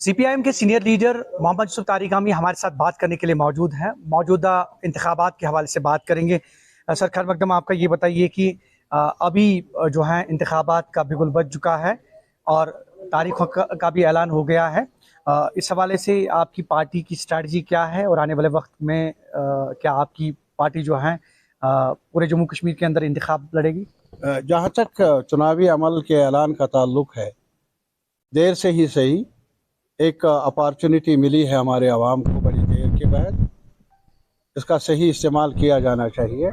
CPIM के senior leader Mohammad Yusuf Tarigami हमारे साथ बात करने के लिए मौजूद हैं। मौजूदा इंतखाबात के हवाले से बात करेंगे। सर खैर मकदम, आपका ये बताइए कि अभी जो है इंतखाबात का बिगुल बज चुका है और तारीखों का भी ऐलान हो गया है। इस हवाले से आपकी पार्टी की स्ट्रैटेजी क्या है और आने वाले वक्त में क्या आपकी पार्टी जो है पूरे जम्मू कश्मीर के अंदर इंतखाब लड़ेगी? जहाँ तक चुनावी अमल के ऐलान का ताल्लुक है, देर से ही सही एक अपॉर्चुनिटी मिली है हमारे आवाम को बड़ी देर के बाद। इसका सही इस्तेमाल किया जाना चाहिए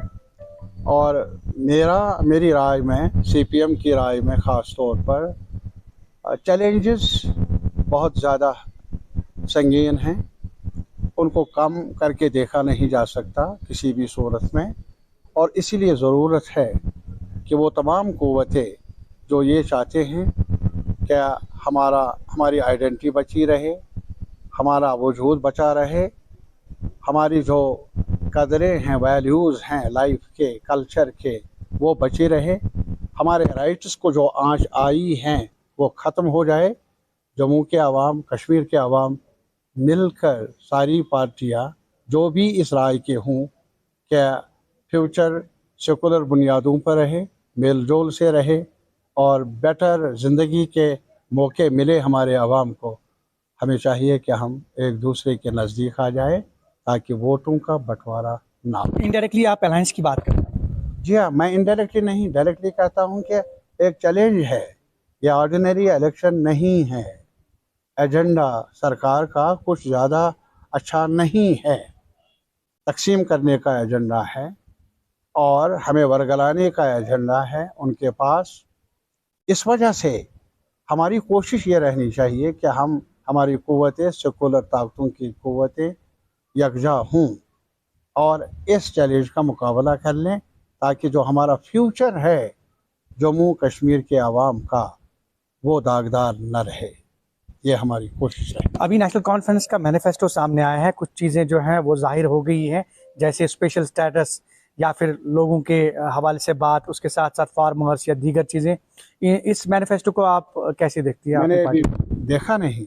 और मेरी राय में, सीपीएम की राय में ख़ास तौर पर चैलेंजेस बहुत ज़्यादा संगीन हैं। उनको कम करके देखा नहीं जा सकता किसी भी सूरत में, और इसीलिए ज़रूरत है कि वो तमाम क़ुव्वतें जो ये चाहते हैं क्या हमारी आइडेंटिटी बची रहे, हमारा वजूद बचा रहे, हमारी जो कदरें हैं, वैल्यूज़ हैं लाइफ के, कल्चर के, वो बचे रहे, हमारे राइट्स को जो आंच आई हैं वो ख़त्म हो जाए। जम्मू के आवाम, कश्मीर के आवाम मिलकर, सारी पार्टियां जो भी इस राय के हों, क्या फ्यूचर सेकुलर बुनियादों पर रहे, मेल जोल से रहे और बेटर ज़िंदगी के मौके मिले हमारे आवाम को। हमें चाहिए कि हम एक दूसरे के नज़दीक आ जाए ताकि वोटों का बंटवारा ना हो। इनडायरेक्टली आप अलायंस की बात कर रहे हैं? जी हाँ, मैं इनडायरेक्टली नहीं, डायरेक्टली कहता हूँ कि एक चैलेंज है, ये ऑर्डिनरी इलेक्शन नहीं है। एजेंडा सरकार का कुछ ज़्यादा अच्छा नहीं है, तकसीम करने का एजेंडा है और हमें वरगलाने का एजेंडा है उनके पास। इस वजह से हमारी कोशिश ये रहनी चाहिए कि हमारी क़ुव्वतें, सेकुलर ताकतों की क़ुव्वतें यकजा हों और इस चैलेंज का मुकाबला कर लें ताकि जो हमारा फ्यूचर है जम्मू कश्मीर के आवाम का, वो दागदार न रहे। ये हमारी कोशिश है। अभी नेशनल कॉन्फ्रेंस का मैनिफेस्टो सामने आया है, कुछ चीज़ें जो हैं वो जाहिर हो गई हैं, जैसे स्पेशल स्टेटस या फिर लोगों के हवाले से बात, उसके साथ साथ फार्मर्स या दीगर चीज़ें। इस मैनिफेस्टो को आप कैसे देखती हैं? मैंने अभी देखा नहीं,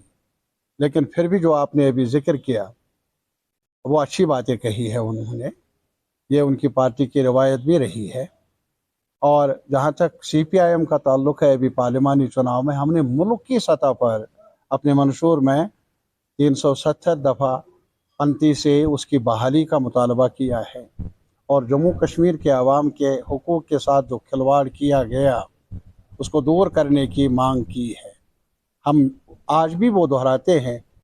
लेकिन फिर भी जो आपने अभी जिक्र किया वो अच्छी बातें कही है उन्होंने, ये उनकी पार्टी की रवायत भी रही है। और जहाँ तक सीपीआईएम का ताल्लुक है, अभी पार्लिमानी चुनाव में हमने मुल्क की सतह पर अपने मंशूर में 370 दफ़ा पंती से उसकी बहाली का मुतालबा किया है और जम्मू कश्मीर के आवाम के हुकूक के साथ जो खिलवाड़ किया गया उसको दूर करने की मांग की है। हम आज भी वो दोहराते हैं